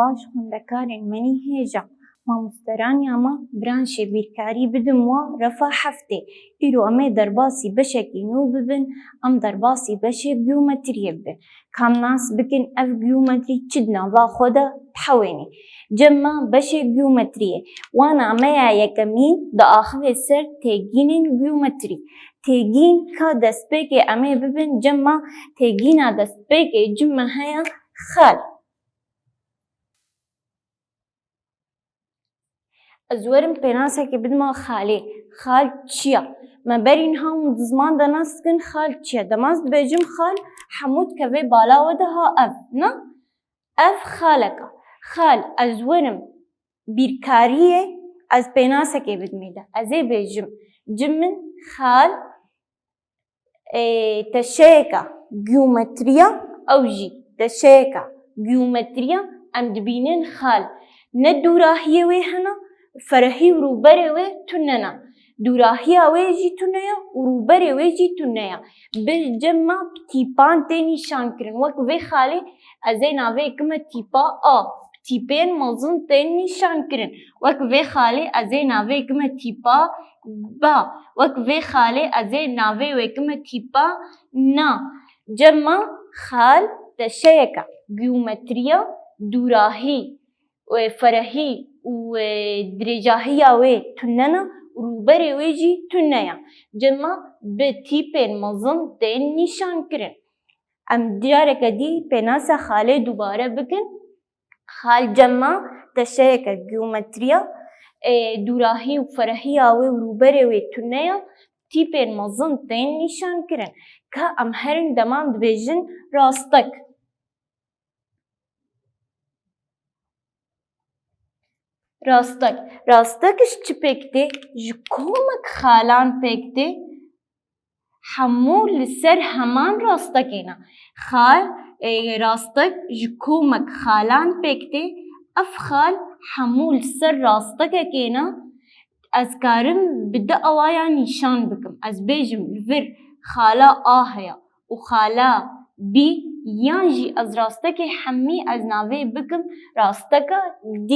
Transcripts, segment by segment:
باش خوندەکارên menî hêja mamosteyaniya me branşê bîrkarî bidin wa refa heftê. Îro em ê derbasî beşekî nû bibin, em derbasî beşê geometriyê bibin. Kam nas bikin ev geometrî çi di nava xwe de bihewênî. Cem me beşê geometriyê. Wan ameya yekemî diaxivê ser têgînên geometrî. Têgîn ka destpêkê em ê bibin, cem me têgîna destpêkê cim me heye xal. Ez werim pênasekê bidima xalê. Xal çi ye? Me berîn ham di ziman de nas dikin xal çi ye? Demaz dibêjim xal hemû dikeve bala we de ha ev. Na? Ev xalek e. Xal ez werim bîrkariyê ez pênasekê bidimî de. Ez ê bêjim cim min xal teşeyeka geometriya ew jî teşeyeka geometriya em dibînin xal. Ne dûrahiyê wê hene ferehî û rûberê wê tune ne. Dûrahiya wê jî tune ye û rûberê wê jî tune ye. Bi cem me tîpan tê nîşankirin. Wek vê xalê ez ê navê yekime tîpa A. Tîpên mezin tên nîşankirin. Wek vê xalê ez ê navê yekime tîpa B. Wek vê xalê ez ê navê yekime tîpa N. Cem me xal teşeyeka geometriya dûrahî ferehî û dirêcahiya wê tune ne û rûberê wê jî tune ye. Cem me bi tîpên mezin tên nîşankirin. Em careke dî pênasa xalê dubare bikin. Xal cem me teşeyeka geometriya dûrahî û ferehiya wê û rûberê wê tune ye. Tîpên mezin tên nîşankirin. Ka em herin deman dibêjin rastek. Rastek. Rastekiş çi pêk tê? Ji komek xalan pêk tê? Hemû li ser heman rastekê ne. Xal rastek ji komek xalan pêk tê. Ev xal hemû li ser rastekekê ne. Ez karim bi di awaya nîşan bikim. Ez bêjim li vir xala A heye û xala B yan jî ez rastekê hemî ez navê bikim rasteka D.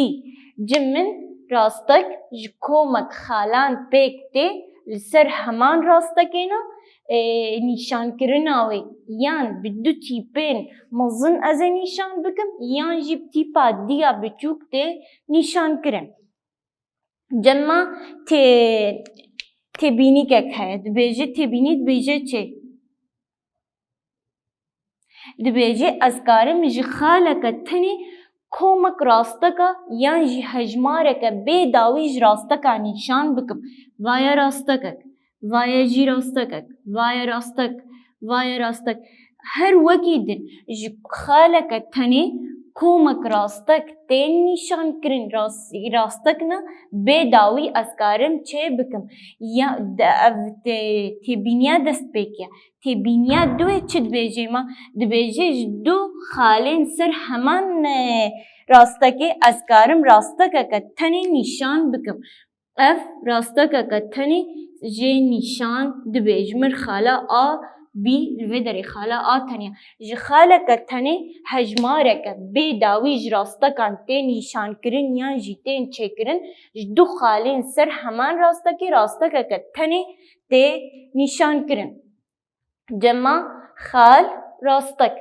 Cim min rastek ji komek xalan pêk tê li ser heman rastekê ne nîşankirina wê yan bi du tîpên mezin ez ê nîşan bikim yan jî bi tîpa dîya biçûk tê nîşankirin. Cem me têbînîkek heye. Dibêje têbînî dibêje çi? Dibêje ez karim ji xaleke tenê komek rasteka yan jî hejmareke bêdawî ji rasteka nîşan bikim. Vaye rastekek, vaye jî rastekek, vaye rastek, vaye rastek. Her wekî din ji xaleke tenê komek rastek tên nîşankirin. Rastek ne bêdawî ez karim çê bikim. Ya ev têbîniya destpêk ye. Têbîniya duê çi dibêje me? Dibêje ji du xalên ser heman rastekê ez karim rastekeke tenê nîşan bikim. Ev rastekeke tenê jê nîşan dibe. Ji mir xala A B li vê derê xala A teniye. Ji xaleke tenê hejmareke bêdawî ji rastekan tê nîşankirin yan jî tên çêkirin ji du xalên ser heman rastekê rastekeke tenê tê nîşankirin. Cem me xal rastek.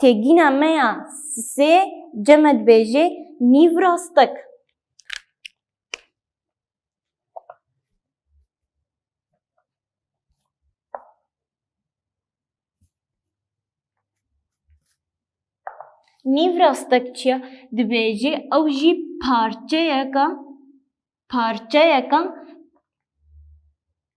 Têgîna me ya sê cem me dibêje nîv rastek. Nîv rastek çi ye? Dibêje ew jî parçeyeka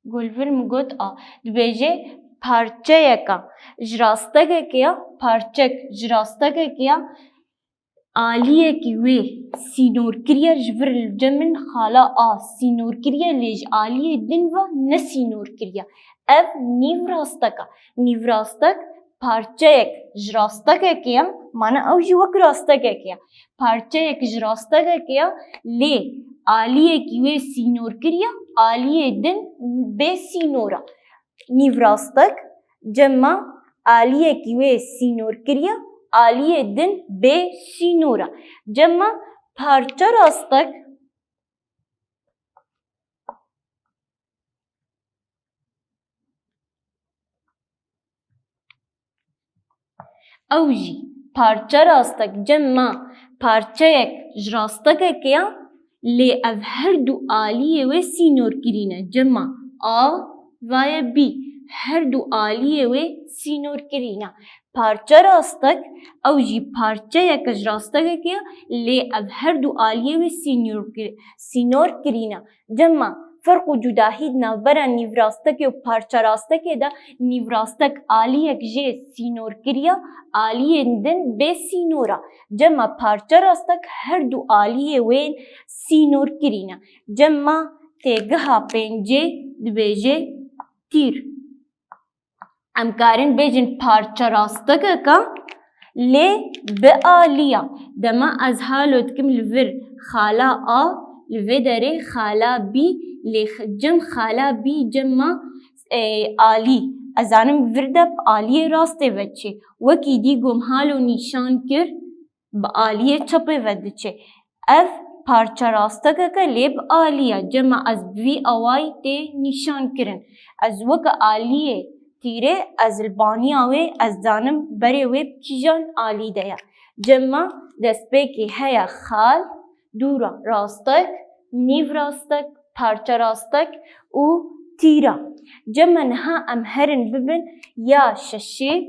gulvir min got a. Dibêje parçeyeka ji rastekekê ya parçek ji rastekekê ya aliyekî wê sînorkiriye ji vir cem min xala A sînorkiriye lê ji aliyê din ve ne sînorkiriye. Ev nîv rastek e. Nîv rastek parçeyek ji rastekekê ye mane ew jî wek rastekekê ye. Parçeyek ji rastekekê ye lê aliyekî wê sînorkiriye aliyê din bê sînor e. Nîv rastek cem me aliyekî wê sînorkiriye آلیه دن به سینورا. جمع پارچه راستک اوجی پارچه راستک جمع پارچه یک راستک کیا لی اف هر دو آلیه و سینور کرینه. جمع آ و بی هر دو آلیه و سینور کرینه. پارچه راستک اوجی پارچه یک راستک کیا لی اف هر دو آلیه و سینور کرینه. جمع فرق و جداهی ناوبر نیو راستک و پارچه راستک دا نیو راستک آلیه جه سینور کریا آلیه دن به سینورا. جمع پارچه راستک هر دو آلیه وین سینور کرینه. جمع تیگها پنجه دبیجه تیر. امکارن بیجن پارچه راستک که لی به آلیه دما از حالت کم لور خالا آ لوی داره خالا بی لی جم خالا بی جمع آلی ازانم وردب آلیه راسته وچه وکی دی گم حالو نیشان کر با آلیه چپه ودچه. اف پارچه راستک که لیب آلیه جمع از وی آوائی تی نیشان کرن از وک آلیه تیره از البانی آوه از دانم بره ویب کیجان آلی دیا. جمع دست پیکی هیا خال دورا راستک نیو راستک پارچه راستک و تیرا. جمع نها ام هرن ببن یا ششه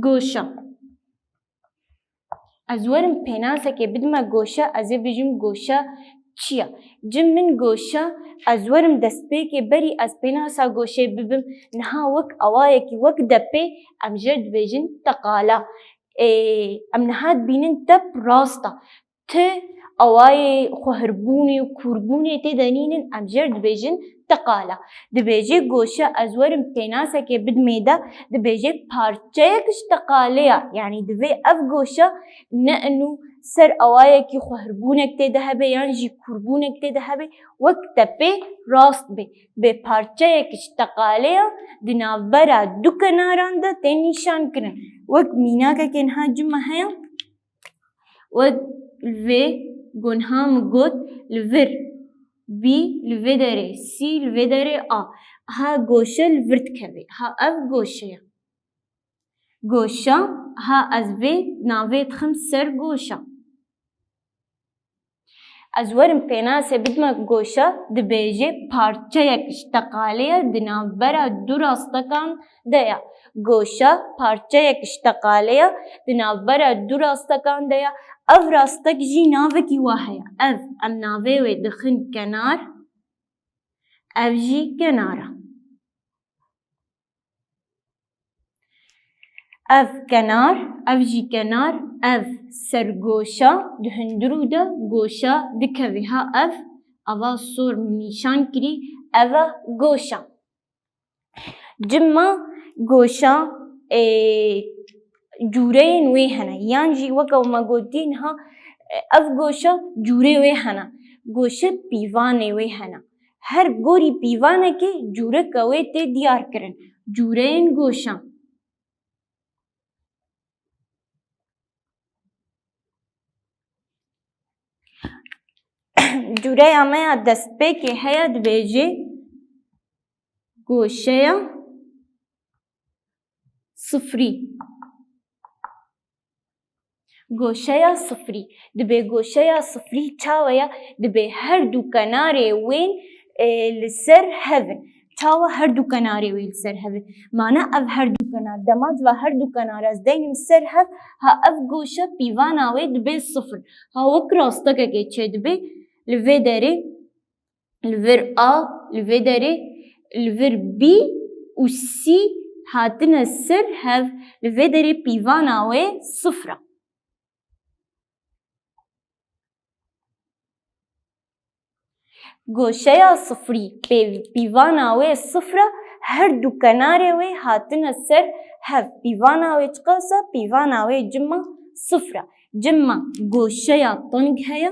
گوشا. از ورم پیناسه که بدم گوشا از بجم گوشا چیا. جم من گوشا از ورم دست پی که بری از پیناسا گوشه ببم نها وک اوایه که وک دپی ام جرد بجن تقالا. ام نهاد بینن تب راستا ته اوای خوهربونی و کوربونی تی دانینن ام جرد بجن تقالا. دبیجه گوشه از ورم پیناسه که بدمیده دبیجه پارچه کش تقالیا یعنی دوی اف گوشه نه انو سر اوای که خوهربونک تی ده به یعنی جی کوربونک تی ده به وقت تپه راست به پارچه کش تقالیا دنابرا دو کناران ده تی نشان کرن وقت مینا که کنها جمعه هیا وقت الوی گنها مگود الور بی الوی داره سی الوی داره آ ها گوشه الورد کوی ها اف گوشه گوشا ها از وی ناوید خم سر گوشا. از ورم پیناسه بدم گوشا دبیجه پارچه یکش تقالیه دنابرا دو راستکان دیا. گوشا پارچه یکش تقالیه دنابرا دو راستکان دیا. اف راستک جی ناوه کی واحیا اف ام ناوه وی دخن کنار اف جی کنارا. اف کنار اف جی کنار اف سرگوشا دهندرو ده گوشا دکوی ها اف اوا سور نیشان کری اوا گوشا. جمع گوشا جوره نوی هنه یان جی وکا ما گوتین ها اف گوشا جوره وی هنه گوشه پیوانه وی هنه هر گوری پیوانه که جوره کوی تی دیار کرن جوره گوشا. جوره همه دست پی که هیا دبیجه گوشه صفری گوشه صفری دبی گوشه صفری چاویا دبی هر دو کناره وین لسر هفن چاوا هر دو کناره وین لسر هفن مانا اف هر دو کنار دماز و هر دو کنار از دینم سر هف ها اف گوشه پیوانا وی دبی صفر ها وک راسته که چه دبی الوی داره الور آ الوی داره الور بی و سی هاتن سر هف الوی داره پیوانا وی صفره. گوشه صفری پیوانا وی صفره هر دو کناره وی هاتن سر هف پیوانا وی چقاسه پیوانا وی جمع صفره. جمع گوشه طنگ هیا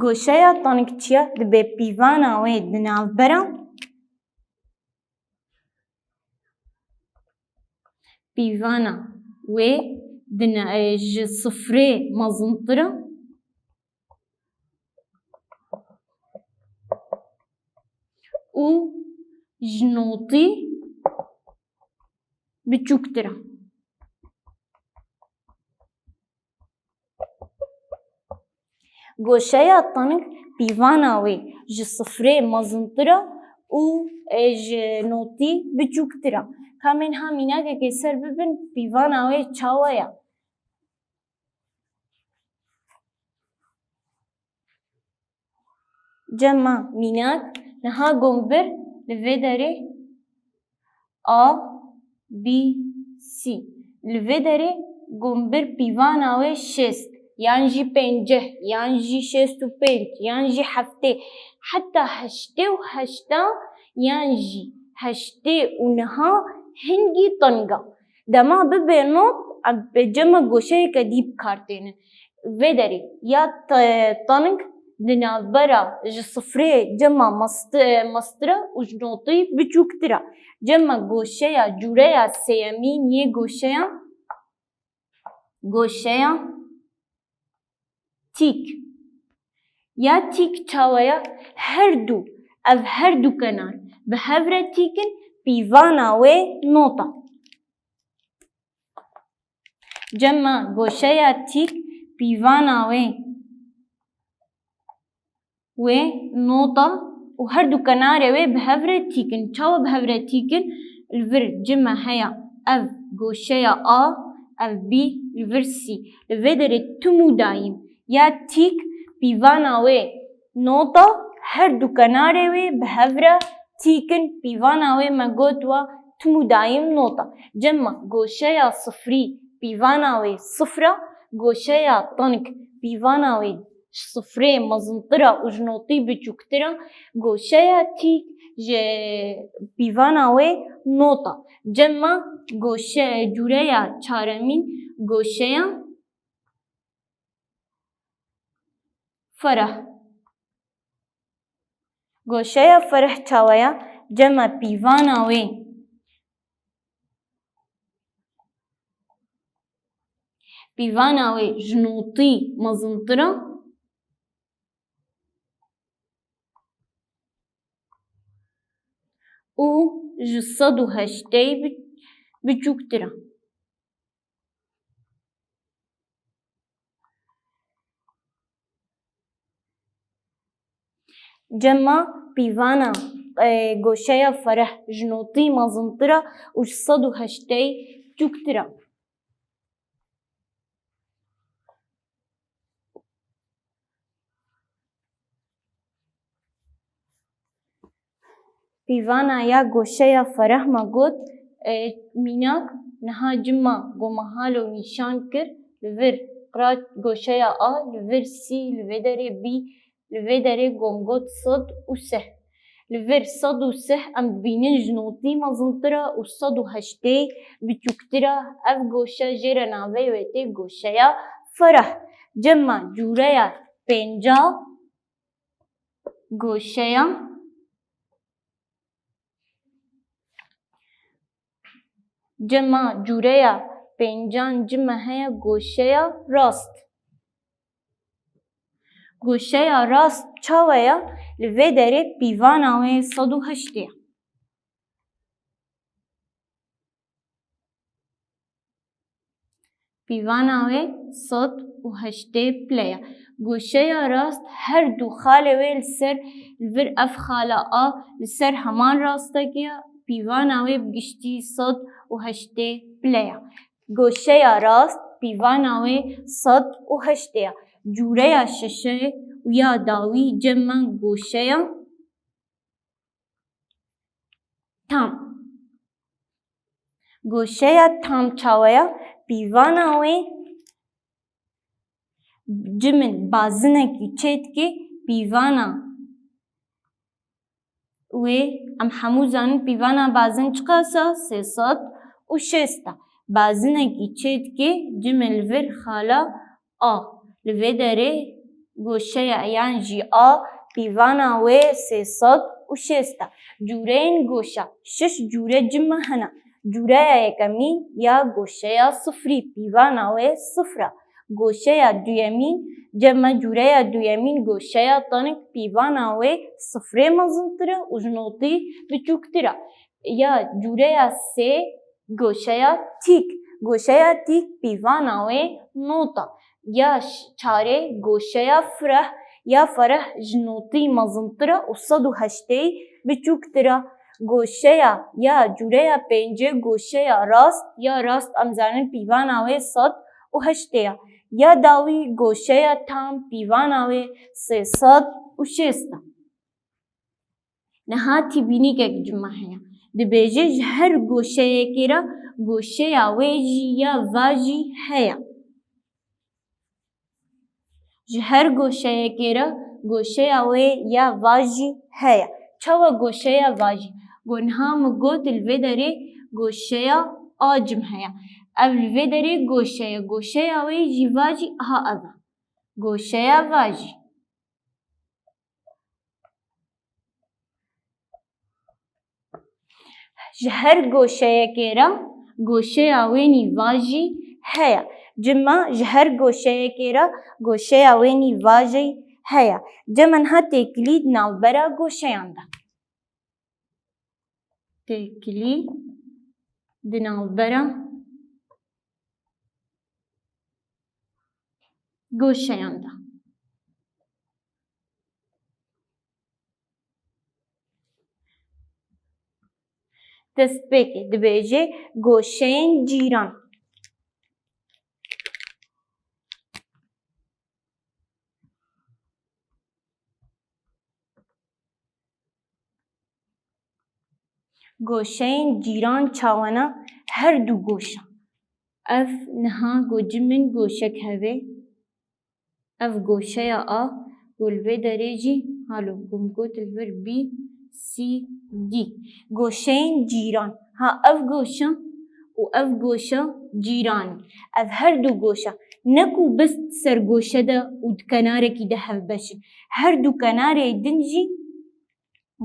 گوشەیە تانک چییە؟ دەبێ پیڤانا wê di navbera pîvana wê ji sifrê mezintir e û ji notî biçûktir e. Goşeya tanık pîvana wê ji sifrê mezintir e û ji notî biçûktir e. Kamên ha mînakekê ser bibin pîvana wê çawa ye? Cema mînak niha gombir li vê derê A, B, C. Li vê derê gombir pîvana wê şêst yan jî pêncih yan jî şêst û pênc yan jî heftê heta heştê û heşta yan jî heştê û niha hingî teng e. Dema bibe not cema goşeyeke dî bikar têne. Vê derê ya tanık di navbera ji sifrê cema mestir e û ji notî biçûktir e. Cema goşeya cûreya sêyemî nîyê goşeya tîk. Ya tîk çawa ye? Her du ev her du kenar bi hev re tîkin pîvana wê not e. Cema goşeya tîk pîvana wê not e û her du kenarê wê bi hev re tîkin. Çawa bi hev re tîkin? Li vir cima heya ev goşeya A, ev B, li vir C. Li vê derê timû dayîn ya tîk pîvana wê not e her du kenarê wê bi hev re tîkin pîvana wê me got we timû dayîn not e. Cema goşeya sifrî pîvana wê sifir e, goşeya tanık pîvana wê ji sifrê mezintir e û ji notî biçûktir e, goşeya tîk ji pîvana wê not e. Cema cûreya çaremîn goşeya fereh. Goşeya fereh çawa ye? Cema pîvana wê ji notî mezintir e û ji sed û heştê biçûktir e. Cema pîvana goşeya fereh ji notî mezintir e û ji sed û heştê biçûktir e. Pîvana ya goşeya fereh me got mînak niha cima gomehalo nîşan kir li vir qira goşeya A, li vir C, li vê derê B, li vê derê gom got sed û sih. Li vir sed û sih em dibînin ji notî mezintir e û sed û heştê biçûktir e. Ev goşe jê re navê wê tê goşeya fereh. Cema cûreya pênca goşeya cema cûreya pêncan cima heye goşeya rast. Goşeya rast çawa ye? Li vê derê pîvana wê sed û heştê ye. Pîvana wê sed û heştê pile ye. Goşeya rast her du xalê wê li ser li vir ev xala A li ser heman rastekî ye. Pîvana wê bi giştî sed û heştê pile ye. Goşeya rast pîvana wê sed û heştê ye. Cûreya şeşê û ya dawî cema goşeya tam. Goşeya tam çawa ye? Pîvana wê cimin bazinekî çêdikê pîvana wê em hemû zanin pîvana bazin çi qas e? Sê sed û şêst e. Bazinekî çêdikê cimê li vir xala A. Li vê derê گوشەیە یان جی ئا پیڤانا wê sê sed û şêst e. Cûreyên goşa 6 cûre cime hene. Cûreya yekemîn ya goşeya sifrî pîvana wê sifr e. Goşeya duyemîn ceme cûreya duyemîn goşeya tenik pîvana wê sifrê mezintir e û ji notî biçûktir e. Ya cûreya sê goşeya tîk. Goşeya tîk pîvana wê not e. Ya çarê goşeya fireh ya fereh ji notî mezintir e û 108 biçûktir e. Goşeya ya cûreya pêncê goşeya rast ya rast em zanin pîvana wê 108 ye. Ya dawî goşeya tam pîvana wê 360 e. Niha tîbînîkek cime heye. Dibêje ji her goşeyekê re goşeya wê jî ya va jî heye. Ji her goşeyekê re goşeya wê ya va jî heye. Çawa goşeya va jî? Gonha min got li vê derê goşeya a cim heye. Ev li vê derê goşeye. Goşeya wê jî va jî aha ev e. Goşeya va jî. Ji her goşeyekê re goşeya wê nî va jî heye. Cima ji her goşeyekê re goşeya wê nî va jî heye. Cem niha têkilî di navbera goşeyan de. Têkilî di navbera goşeyan de. Destpêkê dibêje goşeyên cîran. Goşeyên cîran çawana her du goşa. Ev niha gocimin goşek heve. Ev goşeya a û li vê derê jî halo gom got li vir B, C, D. Goşeyên cîran. Ha ev goşa û ev goşa cîran. Ev her du goşa. Ne ku bist ser goşe de û di kenarekî de hevbeşin. Her du kenarê din jî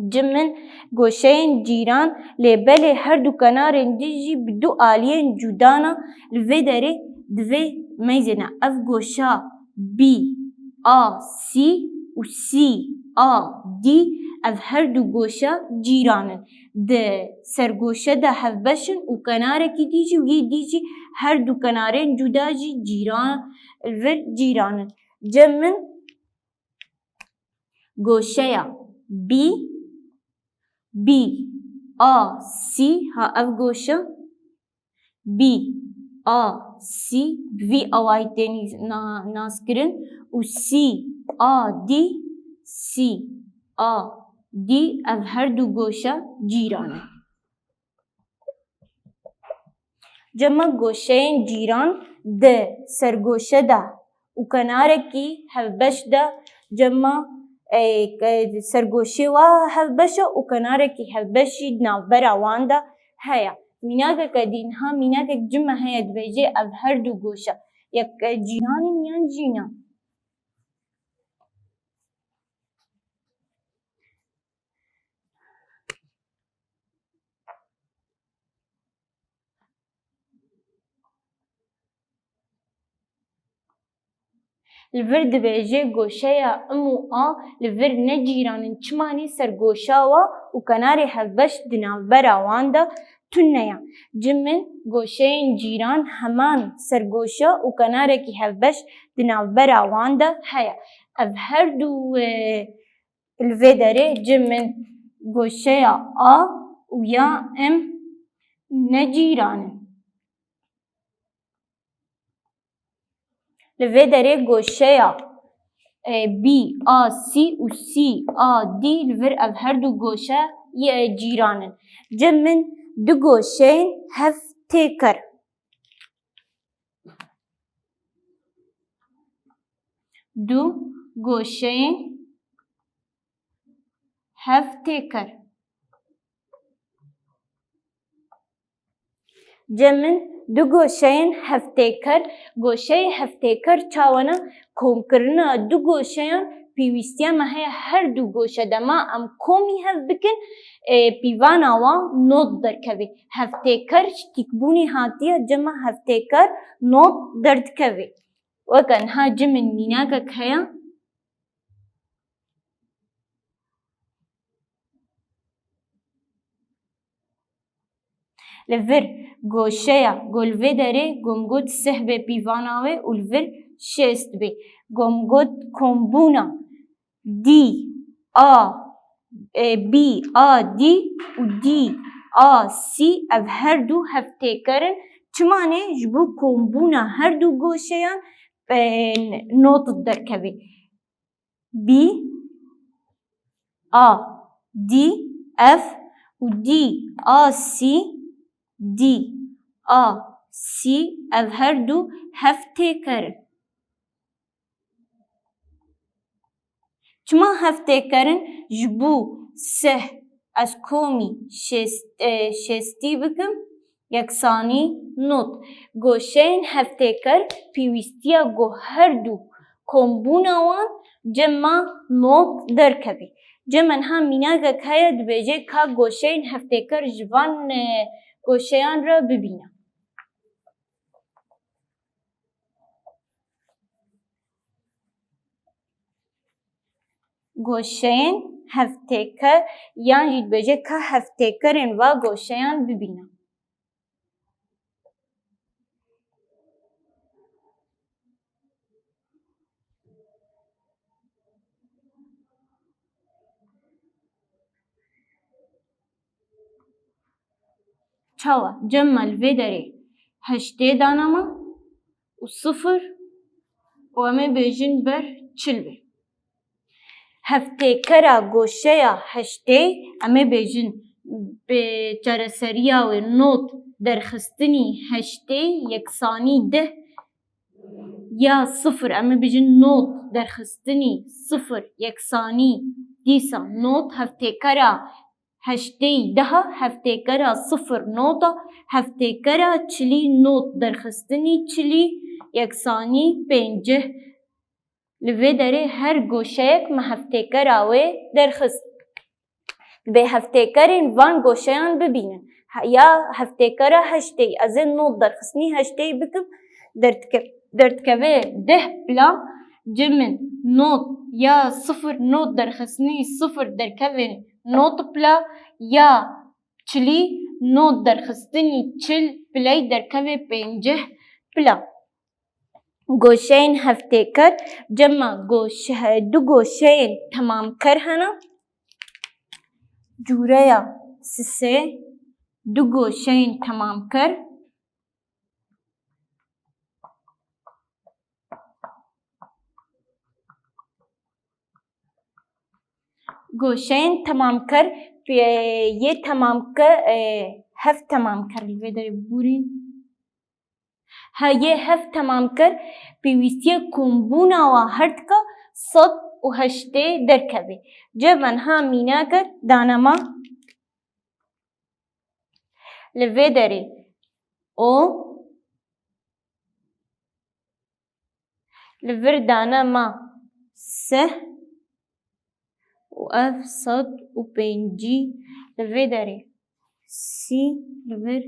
cimin goşeyên cîran lê belê her du kenarên din jî bi du aliyên cûdana li vê derê divê meyzêne. Ev goşa B, A, C û C, A, D ev her du goşa cîran in. Di sergoşe de hevbeşin û kenarekî dî jî wî dî jî her du kenarên cûda jî cîran li vir cîran in. Cimin goşeya B, B, A, C ha ev goşa B, A, C vî awayî tê naskirin û C, A, D, C, A, D ev her du goşa cîran in. Cema goşeyên cîran di sergoşe de û kenarekî hevbeş de cema sergoşê wa hevbeş e û kenarekî hevbeş jî di navbera wan de heye. Mînakeke dî niha mînakek cime heye dibêje ev her du goşa yek cîran in yan jîna. Li vir dibêje goşeya im û a li vir ne cîran in çimanî sergoşa wa û kenarê hevbeş di navbera wan de tune ye. Cimin goşeyên cîran heman sergoşa û kenarekî hevbeş di navbera wan de heye. Ev her du li vê derê cimin goşeya a û ya im ne cîran in. Li vê derê goşeya B, A, C û C, A, D li vir ev her du goşa cîran in. Cimin du goşeyên hev têkir. Du goşeyên hev têkir. Cimin دو گوشهین هفتیکر گوشه هفتیکر چاوانه کومکرنا دو گوشهین پیوستیا مهیا هر دو گوشه دما ام کومی هف بکن پیوانا و نوت درکوی هفتیکر تکبونی هاتیه جمع هفتیکر نوت دردکوی وکن ها جمع میناکا کهیا لفر گوشهیا گلوه داره گمگود سه به پیواناوه و لفر شست به گمگود کمبونا دی آ بی آ دی و دی آ سی اف هر دو هفته کرن چمانه جبو کمبونا هر دو گوشهیان نوت درکوی بی آ دی اف و دی آ سی دی آ سی اف هر دو هفته کرن چما هفته کرن جبو سه از کومی شستی بکم یکسانی نوت گوشین هفته کر پیوستیا گو هر دو کمبونا وان جمع نوت درکوی جمع ها میناگا کهیا دبیجه که گوشین هفته کر جوان گوشیان را ببینم گوشهین هفتیکر یان جید بجه که هفتیکرین و گوشهیان ببینم چاوا جمع الوی داره هشته دانما و صفر و همه بیجن بر چلوه هفته کرا گوشه هشته همه بیجن به چرسریا و نوت درخستنی هشته یکسانی ده یا صفر همه بیجن نوت درخستنی صفر یکسانی دیسا نوت هفته کرا هشته ده هفته کرا صفر نوتا هفته کرا چلی نوت درخستنی چلی یکسانی پنجه لوی داره هر گوشه یک ما هفته کراوه درخست به هفته کرین وان گوشهان ببینن یا هفته کرا هشته از این نوت درخستنی هشته بکم دردکوه ده بلا جمن نوت یا صفر نوت درخستنی صفر درکوه نوت بلا یا چلی نوت درخستنی چل بلای درکوه پنجه بلا گوشهین هفته کر جمع دو گوشهین تمام کر هنا جوره یا سه دو گوشهین تمام کر گوشهین تمام کر یه تمام کر هفت تمام کر الوی داری بورین ها یه هفت تمام کر پیوستی کمبونا و هرد که صد و هشته درکوی جبن ها مینا کر دانما لوی داری او لور دانما سه و اف صد و پنجی لوی داری سی لور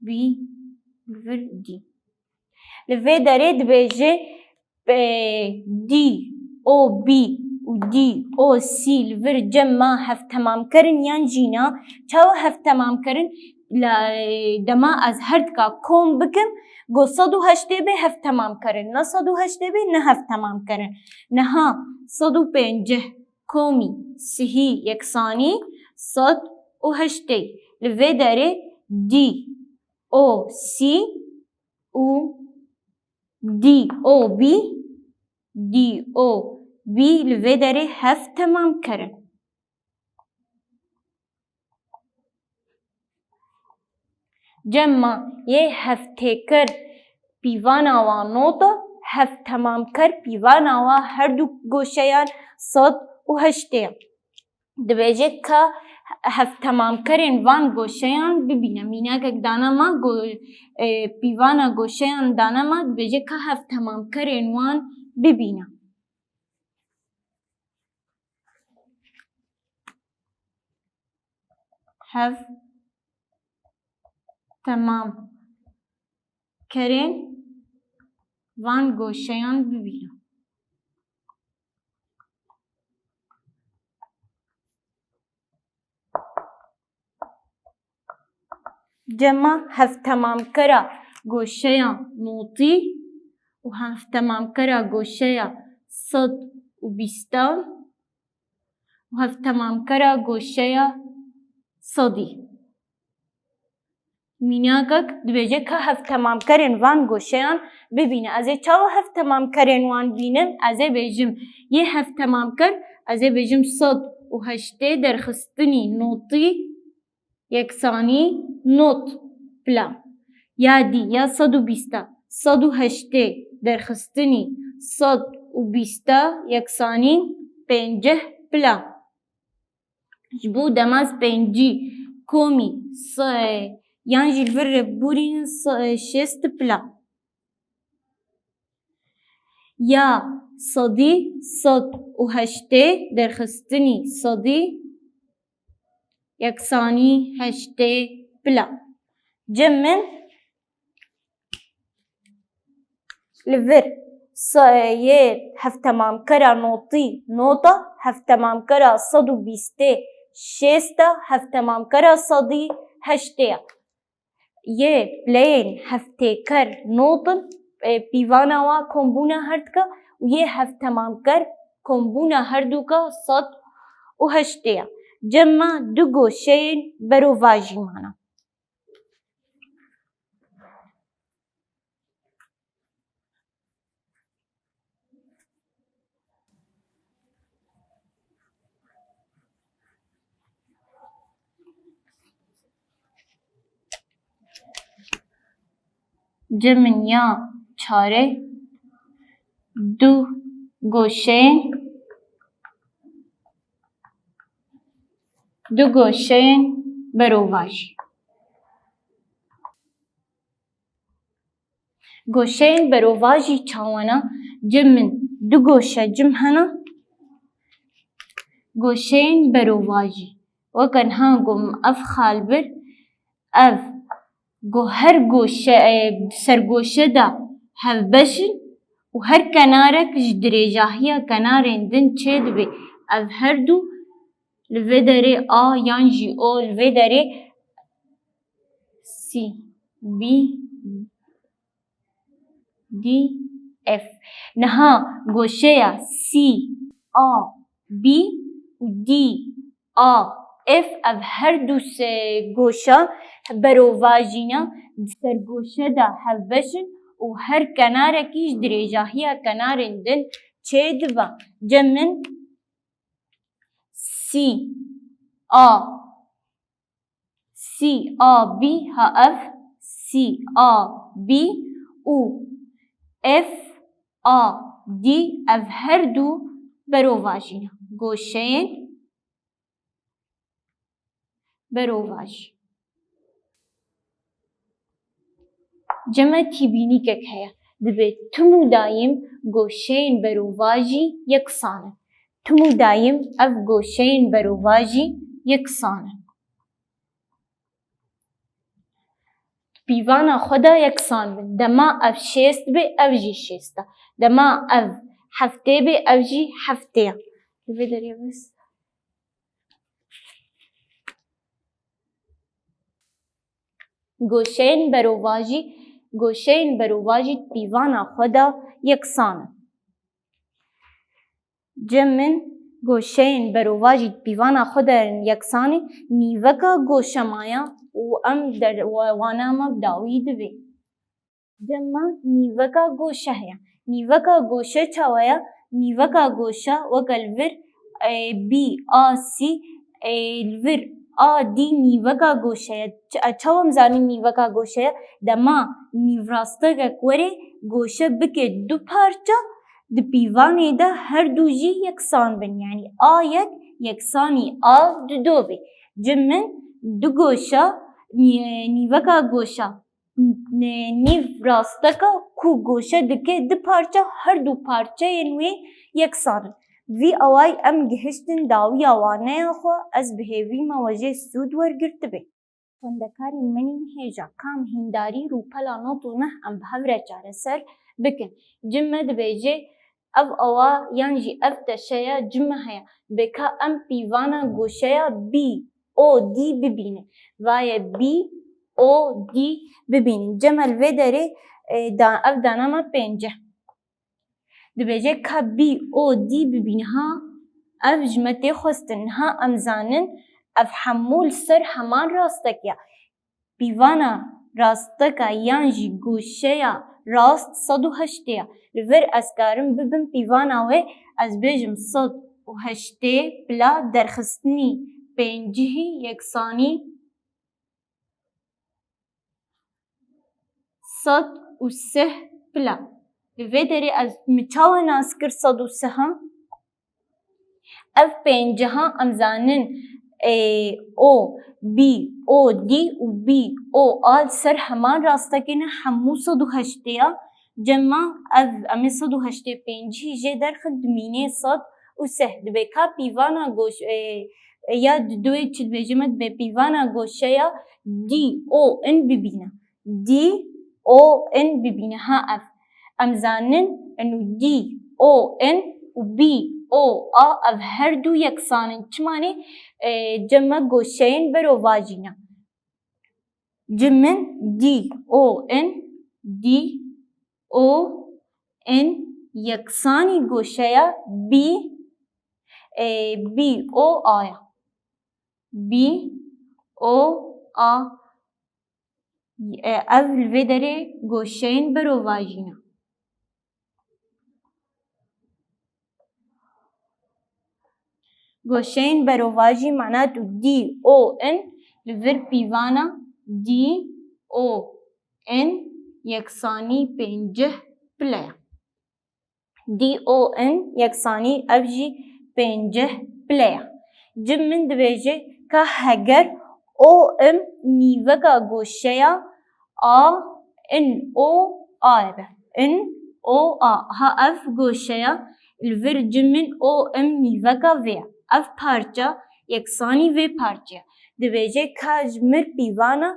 بی لور دی لوی داره دبیجه دی او بی و دی او سی لور جمع هفت تمام کرن یان جینا چاو هفت تمام کرن دما از هرد کا کوم بکم گو صد و هشته به هفت تمام کرن نه صد و هشته به نه هفت تمام کرن نه ها صد و پنجه کومی سهی یکسانی صد و هشته لوی داره دی او سی و دی او بی دی او بی لوی داره هفت تمام کرن جمع یه هفته کر پیوانا و نوتا هفت تمام کر پیوانا و هر دو گوشهیان صد و هشته دبیجه که هەفتەمامکەرێن وان گۆشەیان ببینە میناکێک دانەما پیڤانە گۆشەیان دانەما دبێژێ کە هەفتەمامکەرێن وان ببینە. هەفتەمامکەرێن وان گۆشەیان ببینە. جەمما هەفتەمامکەرە گۆشەیە نۆتî û hevtemamkera goşeya sed û bîstan û hevtemamkera goşeya sedî. Mînakek dibêje ka hevtemamkerên van goşeyan bibîne. Ez ê çawa hevtemamkerên wan bînim? Ez ê bêjim yê hevtemamker ez ê bêjim sed û heştê derxistinî notî yeksanî not bila. Ya dî ya sed û bîsta. Sed û heştê derxistinî sed û bîsta yeksanî pêncih bila. Ji bo dema pêncî komî yan jî li vir bûrînin şêst bila. Ya sedî sed û heştê derxistinî sedî yeksanî heştê bila. Cem min li vir yê hevtemamkera notî nota, hevtemamkera sed û bîstê şêsta, hevtemamkera sedî heştê ye. Yê bileyên heftêker notin pîvana wa kombûna her dike û yê hevtemamker kombûna her dû ke sed û heştê ye. Cemma du goşeyên berovajî mane. Cemên ya çarê du goşeyên berovajî. Goşeyên berovajî çawana cemên du goşe cim hene goşeyên berovajî. Wek niha got ev xalbir ev her goşe sergoşe de hevbeş in û her kenarek ji dirêjahiya kenarên din çê dibe. Ev her dû li vê derê a yan jî o li vê derê C, B, D, F. Niha goşeya C, A, B û D, A, F ev her dû goşa berovajî ne di sergoşe de hevbeş in û her kenarekî ji dirêjahiya kenarên din çê dibe. Cem min C, A, B ha ev C, A, B û F, A, D ev her dû berovajî ne. Goşeyên berovajî. Cema tîbînîkek heye. Dibe tim û dayîm goşeyên berovajî yeksan in. Tim û dayîm ev goşeyên berovajî yeksan in. Pîvana xwe de yeksan bin. Dema ev şêst be ev jî şêst e. Dema ev heftê be ev jî heftê ye. Li vê derê bes. Goşeyên berovajî pîvana xwe de yeksan in. Cem min goşeyên berovajî pîvana xwe de yeksanî nîveka goşemaya û em wana me bi dawî dibe. Cemma nîveka goşe heye. Nîveka goşe çawa ye? Nîveka goşe weke li vir B, A, C li vir A, D nîveka goşe ye. Çawa em zanîn nîveka goşe ye? Dema nîvrastekek were goşe bike du parça di pîvanê de her dû jî yeksan bin. Yani A yek yeksanî A du do be. جمن دو گوشا نیوکا گوشا نیو راستکا کو گوشه دکه دو پارچه هر دو پارچه ینوی یکسان وی اوای ام گهشتن داوی آوانه خو از بهیوی ما وجه سود ورگرت بی خوندکاری منی هیجا کام هنداری روپلا نوتونه ام بهوره چاره سر بکن جمع دبیجه او اوا یانجی اف تشیا جمع هیا بکا ام پیوانا گوشیا بی او دی ببینه وای بی او دی ببینه جمع الوی داره اف داناما پنجه دبیجه که بی او دی ببینه ها اف جمعتی خوستن ها امزانن اف حمول سر همان راستکیا پیوانا راستکا یانجی گوشیا راست 108 لور اسکارم ببین پیوانا و از بیجم 108 بلا درخستنی پنجهی یکسانی 103 بلا لور داری از مچاو ناسکر 103 ها اف پنجه ها امزانن او بی او دی و بی او آل سر همان راستکینه همو 108 جمع از امی 108 پنجی جه در خدمینه 103 دبی که پیوانا گوش یا دوی چید بیجمد به پیوانا گوشه یا دی او ان ببینه دی او ان ببینه ها اف امزانن انو دی او ان و بی او اف هر دو یکسانن چمانی جمع گوشهین برو واجینا جمع دی او ان دی او ان یکسانی گوشهیا بی او آیا بی او آ اول وی داره گوشهین برو واجینا گوشهین برو واجی معنی تو دی او ان لور پیوانا دی او ان یکسانی پنجه پلیا دی او ان یکسانی افجی پنجه پلیا جب من دبیجه که هگر او ام نیوکا گوشیا ان او آیبه ان او ها اف گوشیا لور جمن او ام نیوکا ویا اف پارچه یکسانی و پارچه دبیجه که جمر پیوانا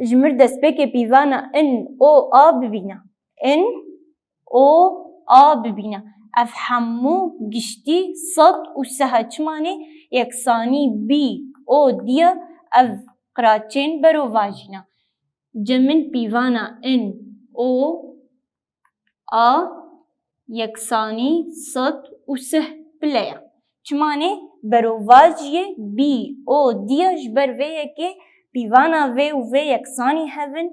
جمر دسپیک پیوانا ان او ببینا ان او ببینا اف همو گشتی 103 چمانی یکسانی بی او دیا اف قراچین برو واجینا جمن پیوانا ان او یکسانی 103 پلیا چمانی برو واجیه بی او دیا جبر ویه که پیوانا و یکسانی هفن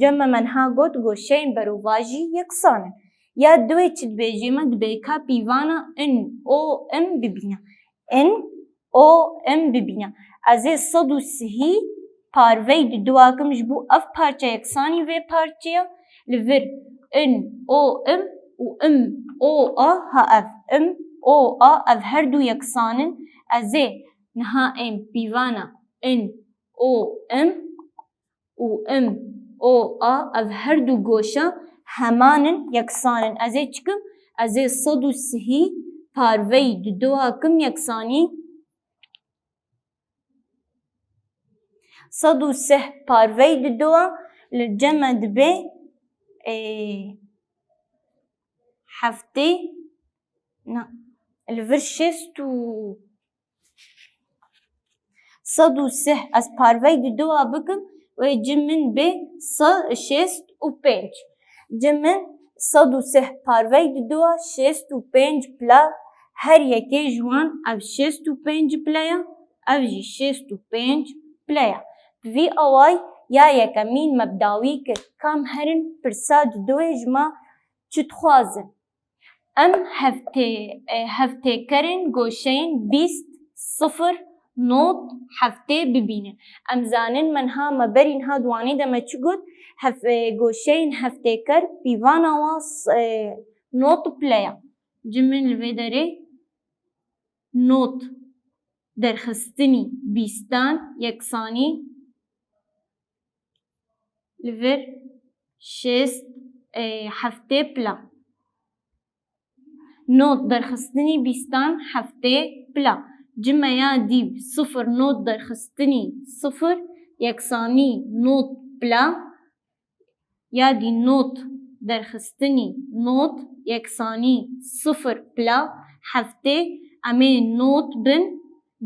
جمع منها گوت گوشین برو واجی یکسانه یا دوی چید بیجیمه دبیکا پیوانا ان او ام ببینا ان او ام ببینا از 103 پاروی دواکم جبو اف پارچه یکسانی و پارچه لور ان او ام و ام او ها اف ام او اف هر دو یکسانن از نها ام پیوانا ان او ام و ام او اف هر دو گوشه همانن یکسانن از چکم از 103 پاروی دواکم یکسانی 103 پاروی دوا لجمع دبی هفته نه الور 103 از پاروی دوا بکم و جمن به 65 جمن 103 پاروی دوا 65 پلا هر یکی جوان اف 65 پلایا اف جی 65 پلایا وی اوای یا یکمین مبداوی که کام هرن پرساد دوی جما چت خوازن ام هفته کرن گوشین 20 نوت هفته ببینن ام زانن منها مبرین ها دوانی دمه چی گود گوشین هفته کر پیوانا واس نوت پلیا جمن لوی داره نوت دەرخستنی بیستان یەکسانی لەڤەر شێست هەفتێ پلا. نۆت دەرخستنی بیستان هەفتێ پلا. جمەیە دیب سفر نۆت دەرخستنی سفر یەکسانی نۆت پلا. یادی نۆت دەرخستنی نۆت یەکسانی سفر پلا هەفتێ ئەمێ نۆت بن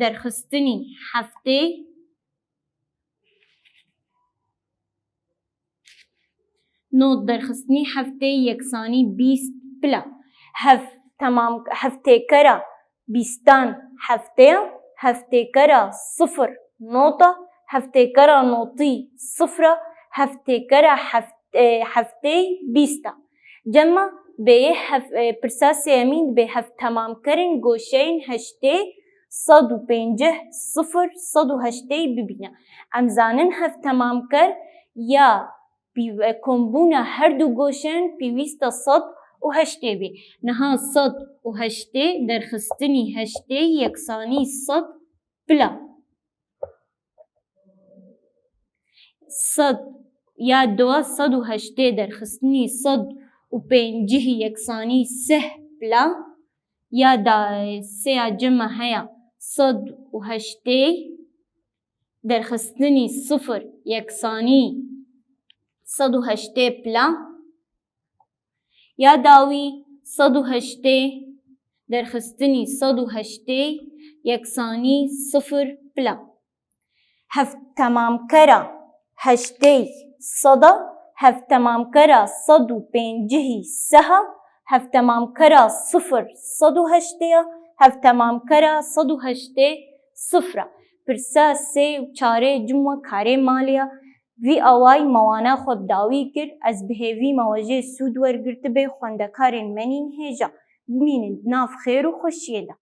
دەرخستنی هەفتێ نۆت دەرخستنی هەفتەی یەکسانی بیست پلا. هەفتێکەرە بیستان هەفتەیە هەفتێکەرە سفر نۆتە هەفتێکەرە نۆتی سفرە هەفتێکەرە هەفتەی بیستە. جەمە بێ پرسا سێمین بێ هەفتەمامکەرن گۆشەین هەشتێ سەد و پێنجە سفر سەد و هەشتەی ببینە. ئەمزانن هەفتەمامکەر یا کۆمبوونە هەردوو گۆشەن پێویستە سەد و هەشتێ بێ. نەها سەد و هەشتێ دەرخستنی هەشتەی یەکسانی سەد پلا. سەد یا دووە سەد و هەشتێ دەرخستنی سەد و پێنجی یەکسانی سێ پلا. یا سێیا جەمە هەیە سەد و هەشتێ دەرخستنی سفر یەکسانی سەد و هەشتێ پلا. یا داوی سەد و هەشتێ دەرخستنی سەد و هەشتێ یەکسانی سفر پلا. هەفتەمامکەرە هەشتەی سەدە هەفتەمامکەرە سەد و پێنجی سەهە هەفتەمامکەرە سفر سەد و هەشتەیە هەفتەمامکەرە سەد و هەشتێ سفرە. پرسا سێ و چارێ جموە کارێ مالیە وی ئەوای مەوانە خۆ داوی کرد ئەس بهێوی مەوەژێ سوود وەرگرتبێ خوێندەکارێن منین هێژە بمینن ناف خێر و خۆشیێدا.